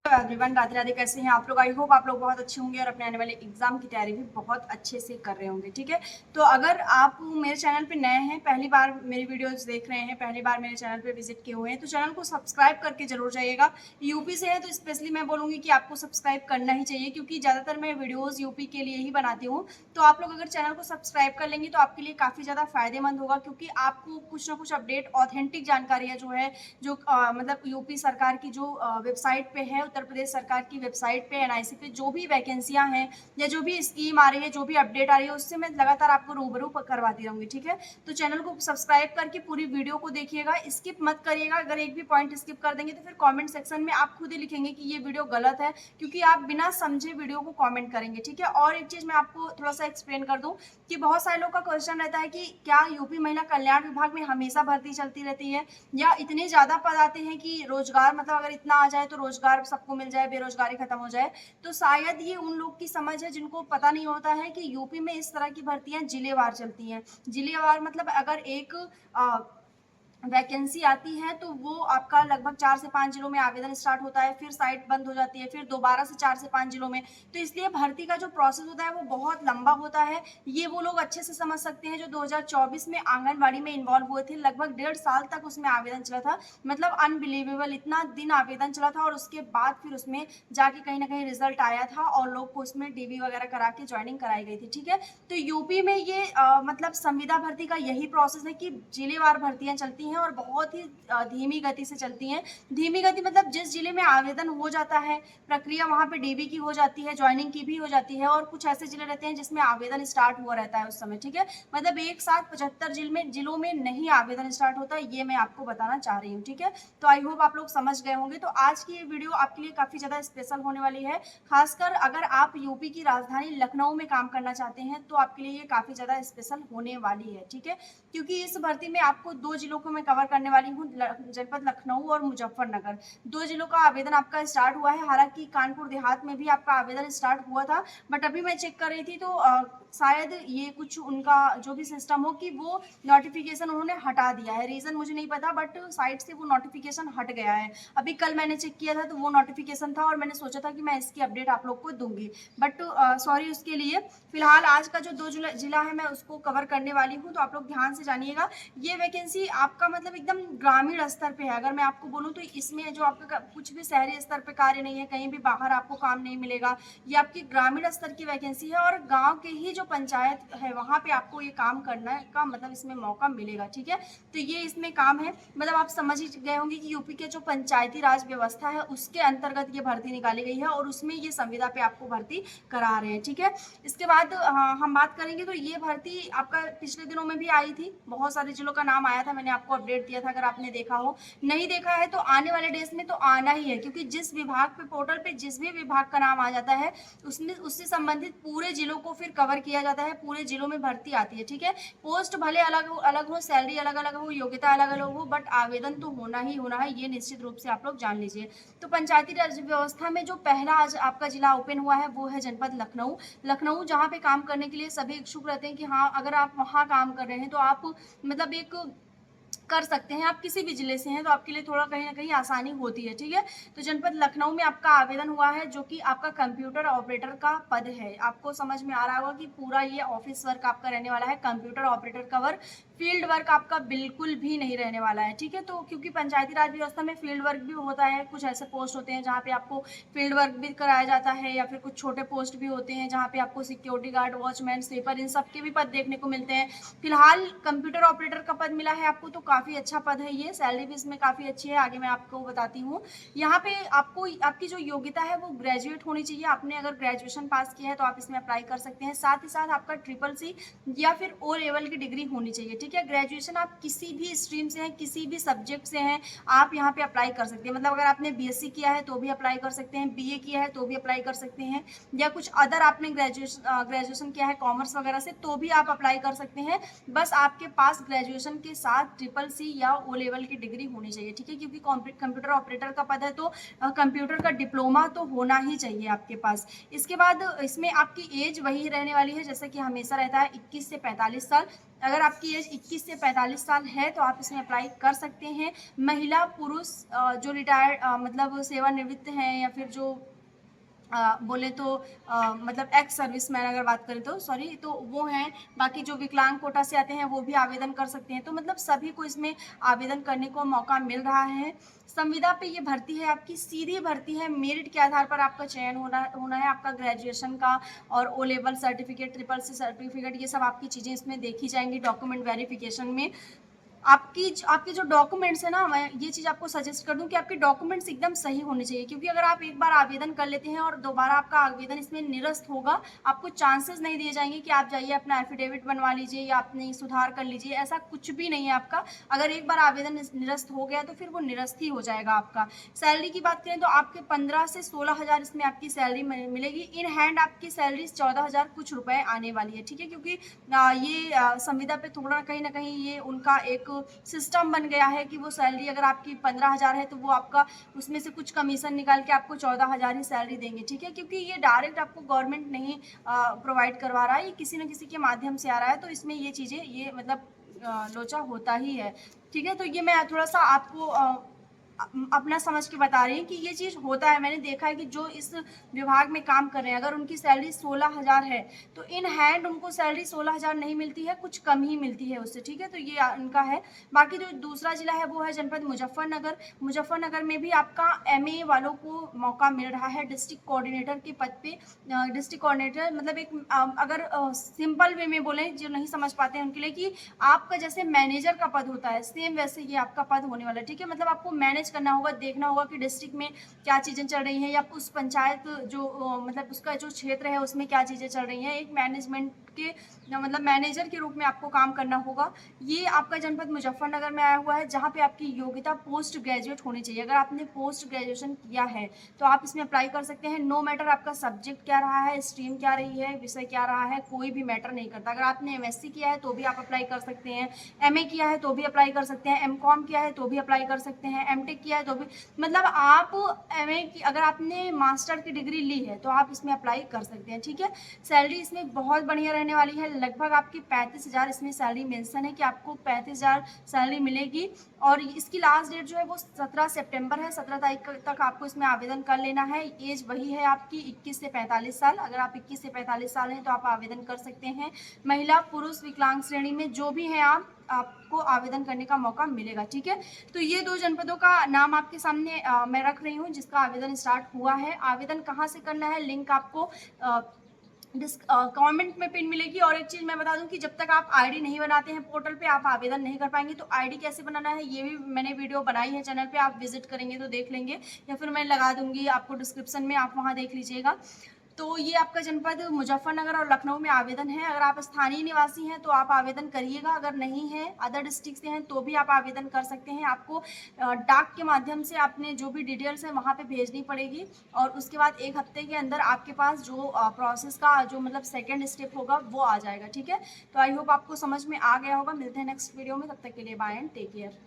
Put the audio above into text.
Everyone, Radhe Radhe. कैसे हैं आप लोग? आई होप आप लोग बहुत अच्छे होंगे और अपने आने वाले एग्जाम की तैयारी भी बहुत अच्छे से कर रहे होंगे। ठीक है, तो अगर आप मेरे चैनल पे नए हैं, पहली बार मेरी वीडियोस देख रहे हैं, पहली बार मेरे चैनल पे विजिट किए हुए हैं, तो चैनल को सब्सक्राइब करके जरूर जाइएगा। यूपी से है तो स्पेशली मैं बोलूँगी कि आपको सब्सक्राइब करना ही चाहिए, क्योंकि ज़्यादातर मैं वीडियोज़ यूपी के लिए ही बनाती हूँ। तो आप लोग अगर चैनल को सब्सक्राइब कर लेंगे तो आपके लिए काफ़ी ज़्यादा फायदेमंद होगा, क्योंकि आपको कुछ ना कुछ अपडेट, ऑथेंटिक जानकारियाँ जो है, जो मतलब यूपी सरकार की जो वेबसाइट पे है, उत्तर प्रदेश सरकार की वेबसाइट पे, एनआईसी पे जो भी वैकेंसियां हैं या जो भी स्कीम आ रही है, जो भी अपडेट आ रही है, उससे मैं लगातार आपको रूबरू करवाती रहूंगी। ठीक है, तो चैनल को सब्सक्राइब करके पूरी वीडियो को देखिएगा, स्किप मत करिएगा। अगर एक भी पॉइंट स्किप कर देंगे तो फिर कमेंट सेक्शन में आप खुद ही लिखेंगे कि ये वीडियो गलत है, क्योंकि आप बिना समझे वीडियो को कमेंट करेंगे। ठीक है, और एक चीज मैं आपको थोड़ा सा एक्सप्लेन कर दूं कि बहुत सारे लोग का क्वेश्चन रहता है कि क्या यूपी महिला कल्याण विभाग में हमेशा भर्ती चलती रहती है, या इतने ज्यादा पद आते हैं कि रोजगार, मतलब अगर इतना आ जाए तो रोजगार सबको मिल जाए, बेरोजगारी खत्म हो जाए। तो शायद ये उन लोग की समझ है जिनको पता नहीं होता है कि यूपी में इस तरह की भर्तियां जिलेवार चलती हैं। जिलेवार मतलब अगर एक वैकेंसी आती है तो वो आपका लगभग 4 से 5 जिलों में आवेदन स्टार्ट होता है, फिर साइट बंद हो जाती है, फिर दोबारा से 4 से 5 जिलों में। तो इसलिए भर्ती का जो प्रोसेस होता है वो बहुत लंबा होता है। ये वो लोग अच्छे से समझ सकते हैं जो 2024 में आंगनबाड़ी में इन्वॉल्व हुए थे। लगभग 1.5 साल तक उसमें आवेदन चला था, मतलब अनबिलीवेबल, इतना दिन आवेदन चला था, और उसके बाद फिर उसमें जाके कहीं ना कहीं रिजल्ट आया था और लोग को उसमें डीबी वगैरह करा के ज्वाइनिंग कराई गई थी। ठीक है, तो यूपी में ये मतलब संविदा भर्ती का यही प्रोसेस है कि जिलेवार भर्तियां चलती हैं और बहुत ही धीमी गति से चलती हैं। धीमी गति मतलब जिस जिले में आवेदन हो जाता है, प्रक्रिया वहां पे डीबी की हो जाती है, ज्वाइनिंग की भी हो जाती है, और कुछ ऐसे जिले रहते हैं जिसमें आवेदन स्टार्ट हुआ रहता है उस समय। ठीक है, मतलब एक साथ 75 जिलों में नहीं आवेदन स्टार्ट होता, ये मैं आपको बताना चाह रही हूँ। ठीक है, तो आई होप आप लोग समझ गए होंगे। तो आज की ये वीडियो आपके लिए काफी ज्यादा स्पेशल होने वाली है, खासकर अगर आप यूपी की राजधानी लखनऊ में काम करना चाहते हैं तो आपके लिए ये काफी ज्यादा स्पेशल होने वाली है। ठीक है, क्योंकि इस भर्ती में आपको 2 जिलों को मैं कवर करने वाली हूँ, जनपद लखनऊ और मुजफ्फरनगर। 2 जिलों का आवेदन आपका स्टार्ट हुआ है। हालांकि कानपुर देहात में भी आपका आवेदन स्टार्ट हुआ था, बट अभी मैं चेक कर रही थी तो शायद ये कुछ उनका जो भी सिस्टम हो कि वो नोटिफिकेशन उन्होंने हटा दिया है। रीजन मुझे नहीं पता, बट साइट से वो नोटिफिकेशन हट गया है। अभी कल मैंने चेक किया था तो वो नोटिफिकेशन था, और मैंने सोचा था कि मैं इसकी अपडेट आप लोग को दूंगी, बट सॉरी उसके लिए। फिलहाल आज का जो 2 जिला है मैं उसको कवर करने वाली हूँ, तो आप लोग ध्यान से जानिएगा। ये वैकेंसी आपका मतलब एकदम ग्रामीण स्तर पे है। अगर मैं आपको बोलूँ तो इसमें जो आपका कुछ भी शहरी स्तर पे कार्य नहीं है, कहीं भी बाहर आपको काम नहीं मिलेगा। ये आपकी ग्रामीण स्तर की वैकेंसी है, और गांव के ही जो पंचायत है वहां पे आपको ये काम करने का मतलब इसमें मौका मिलेगा। ठीक है, तो ये इसमें काम है, मतलब आप समझ ही गए होंगे कि यूपी के जो पंचायती राज व्यवस्था है उसके अंतर्गत ये भर्ती निकाली गई है, और उसमें ये संविदा पे आपको भर्ती करा रहे हैं। ठीक है, इसके बाद हम बात करेंगे तो ये भर्ती आपका पिछले दिनों में भी आई थी, बहुत सारे जिलों का नाम आया था, मैंने आपको अपडेट दिया था। अगर आपने देखा हो, नहीं देखा है तो आने वाले डेज में तो आना ही है, क्योंकि जिस विभाग पे, पोर्टल पे जिस भी विभाग का नाम आ जाता है उसमें उससे संबंधित पूरे जिलों को फिर कवर किया जाता है, पूरे जिलों में भर्ती आती है। ठीक है, पोस्ट भले अलग अलग हो, सैलरी अलग अलग हो, योग्यता अलग अलग हो, बट आवेदन तो होना ही होना है, ये निश्चित रूप से आप लोग जान लीजिए। तो पंचायती राज व्यवस्था में जो पहला आज आपका जिला ओपन हुआ है वो है जनपद लखनऊ। लखनऊ जहाँ पे काम करने के लिए सभी इच्छुक रहते हैं कि हाँ, अगर आप वहाँ काम कर रहे हैं तो आप मतलब एक कर सकते हैं। आप किसी भी जिले से हैं तो आपके लिए थोड़ा कहीं ना कहीं आसानी होती है। ठीक है, तो जनपद लखनऊ में आपका आवेदन हुआ है, जो कि आपका कंप्यूटर ऑपरेटर का पद है। आपको समझ में आ रहा होगा कि पूरा ये ऑफिस वर्क आपका रहने वाला है, कंप्यूटर ऑपरेटर का वर्क। फील्ड वर्क आपका बिल्कुल भी नहीं रहने वाला है। ठीक है, तो क्योंकि पंचायती राज व्यवस्था में फील्ड वर्क भी होता है, कुछ ऐसे पोस्ट होते हैं जहाँ पे आपको फील्ड वर्क भी कराया जाता है, या फिर कुछ छोटे पोस्ट भी होते हैं जहाँ पे आपको सिक्योरिटी गार्ड, वॉचमैन, स्वीपर, इन सब के भी पद देखने को मिलते हैं। फिलहाल कंप्यूटर ऑपरेटर का पद मिला है आपको, तो काफी अच्छा पद है ये, सैलरी भी इसमें काफी अच्छी है, आगे मैं आपको बताती हूँ। यहाँ पे आपको आपकी जो योग्यता है वो ग्रेजुएट होनी चाहिए। आपने अगर ग्रेजुएशन पास किया है तो आप इसमें अप्लाई कर सकते हैं। साथ ही साथ आपका CCC या फिर ओ लेवल की डिग्री होनी चाहिए। ठीक है, ग्रेजुएशन आप किसी भी स्ट्रीम से हैं, किसी भी सब्जेक्ट से हैं, आप यहाँ पे अप्लाई कर सकते हैं। मतलब अगर आपने BSc किया है तो भी अप्लाई कर सकते हैं, BA किया है तो भी अप्लाई कर सकते हैं, या कुछ अदर आपने ग्रेजुएशन किया है कॉमर्स वगैरह से तो भी आप अप्लाई कर सकते हैं। बस आपके पास ग्रेजुएशन के साथ सी या ओ लेवल की डिग्री होनी चाहिए, ठीक है, क्योंकि कंप्यूटर ऑपरेटर का पद है तो कंप्यूटर का डिप्लोमा तो होना ही चाहिए आपके पास। इसके बाद इसमें आपकी एज वही रहने वाली है जैसा कि हमेशा रहता है, 21 से 45 साल। अगर आपकी एज 21 से 45 साल है तो आप इसमें अप्लाई कर सकते हैं। महिला पुरुष जो रिटायर्ड मतलब सेवानिवृत्त हैं या फिर जो बोले तो मतलब एक्स सर्विस मैन अगर बात करें तो सॉरी तो वो हैं। बाकी जो विकलांग कोटा से आते हैं वो भी आवेदन कर सकते हैं। तो मतलब सभी को इसमें आवेदन करने को मौका मिल रहा है। संविदा पे ये भर्ती है आपकी सीधी भर्ती है, मेरिट के आधार पर आपका चयन होना है। आपका ग्रेजुएशन का और O level certificate, triple C certificate, ये सब आपकी चीज़ें इसमें देखी जाएंगी डॉक्यूमेंट वेरिफिकेशन में। आपके जो डॉक्यूमेंट्स है ना, मैं ये चीज़ आपको सजेस्ट कर दूं कि आपके डॉक्यूमेंट्स एकदम सही होने चाहिए, क्योंकि अगर आप एक बार आवेदन कर लेते हैं और दोबारा आपका आवेदन इसमें निरस्त होगा, आपको चांसेस नहीं दिए जाएंगे कि आप जाइए अपना एफिडेविट बनवा लीजिए या अपने सुधार कर लीजिए, ऐसा कुछ भी नहीं है आपका। अगर एक बार आवेदन निरस्त हो गया तो फिर वो निरस्त ही हो जाएगा आपका। सैलरी की बात करें तो आपके 15 से 16,000 इसमें आपकी सैलरी मिलेगी। इन हैंड आपकी सैलरी 14,000 कुछ रुपए आने वाली है, ठीक है, क्योंकि ये संविदा पे थोड़ा कहीं ना कहीं ये उनका एक सिस्टम बन गया है कि वो सैलरी अगर आपकी 15,000 है तो वो आपका उसमें से कुछ कमीशन निकाल के आपको 14,000 ही सैलरी देंगे, ठीक है, क्योंकि ये डायरेक्ट आपको गवर्नमेंट नहीं प्रोवाइड करवा रहा है, ये किसी न किसी के माध्यम से आ रहा है। तो इसमें ये चीज़ें ये मतलब लोचा होता ही है, ठीक है। तो ये मैं थोड़ा सा आपको अपना समझ के बता रही हैं कि ये चीज़ होता है। मैंने देखा है कि जो इस विभाग में काम कर रहे हैं अगर उनकी सैलरी 16,000 है तो इन हैंड उनको सैलरी 16,000 नहीं मिलती है, कुछ कम ही मिलती है उससे, ठीक है। तो ये इनका है। बाकी जो दूसरा जिला है वो है जनपद मुजफ्फरनगर। मुजफ्फरनगर में भी आपका एमए वालों को मौका मिल रहा है डिस्ट्रिक्ट कोऑर्डिनेटर के पद पे। डिस्ट्रिक्ट कोऑर्डिनेटर मतलब एक अगर सिंपल वे में बोलें जो नहीं समझ पाते हैं उनके लिए, कि आपका जैसे मैनेजर का पद होता है सेम वैसे ये आपका पद होने वाला है, ठीक है। मतलब आपको मैनेज करना होगा, देखना होगा कि डिस्ट्रिक्ट में क्या चीज़ें चल रही हैं या उस पंचायत जो मतलब उसका जो क्षेत्र है उसमें क्या चीज़ें चल रही हैं। एक मैनेजमेंट के मतलब मैनेजर के रूप में आपको काम करना होगा। ये आपका जनपद मुजफ्फरनगर में आया हुआ है, जहाँ पे आपकी योग्यता पोस्ट ग्रेजुएट होनी चाहिए। अगर आपने पोस्ट ग्रेजुएशन किया है तो आप इसमें अप्लाई कर सकते हैं। नो मैटर आपका सब्जेक्ट क्या रहा है, स्ट्रीम क्या रही है, विषय क्या रहा है, कोई भी मैटर नहीं करता। अगर आपने एमएससी किया है तो भी आप अप्लाई कर सकते हैं, एमए किया है तो भी अप्लाई कर सकते हैं, एमकॉम किया है तो भी अप्लाई कर सकते हैं, एमटेक किया है तो भी, मतलब आप एमए की अगर आपने मास्टर की डिग्री ली है तो आप इसमें अप्लाई कर सकते हैं, ठीक है। सैलरी इसमें बहुत बढ़िया रहने वाली है, लगभग आपकी 35,000 इसमें सैलरी मेंशन है कि आपको 35,000 सैलरी मिलेगी। और इसकी लास्ट डेट जो है वो 17 सितंबर है, 17 तारीख तक आपको इसमें आवेदन कर लेना है। एज वही है आपकी 21 से 45 साल। अगर आप 21 से 45 साल हैं तो आप आवेदन कर सकते हैं। महिला पुरुष विकलांग श्रेणी में जो भी हैं आपको आवेदन करने का मौका मिलेगा, ठीक है। तो ये 2 जनपदों का नाम आपके सामने मैं रख रही हूँ जिसका आवेदन स्टार्ट हुआ है। आवेदन कहाँ से करना है, लिंक आपको कमेंट में पिन मिलेगी। और एक चीज़ मैं बता दूं कि जब तक आप आईडी नहीं बनाते हैं पोर्टल पे आप आवेदन नहीं कर पाएंगे। तो आईडी कैसे बनाना है ये भी मैंने वीडियो बनाई है चैनल पे, आप विजिट करेंगे तो देख लेंगे, या फिर मैं लगा दूंगी आपको डिस्क्रिप्शन में, आप वहाँ देख लीजिएगा। तो ये आपका जनपद मुजफ्फरनगर और लखनऊ में आवेदन है। अगर आप स्थानीय निवासी हैं तो आप आवेदन करिएगा, अगर नहीं है अदर डिस्ट्रिक्ट से हैं तो भी आप आवेदन कर सकते हैं। आपको डाक के माध्यम से आपने जो भी डिटेल्स है वहाँ पे भेजनी पड़ेगी, और उसके बाद 1 हफ्ते के अंदर आपके पास जो प्रोसेस का जो मतलब सेकेंड स्टेप होगा वो आ जाएगा, ठीक है। तो आई होप आपको समझ में आ गया होगा। मिलते हैं नेक्स्ट वीडियो में, तब तक के लिए बाय एंड टेक केयर।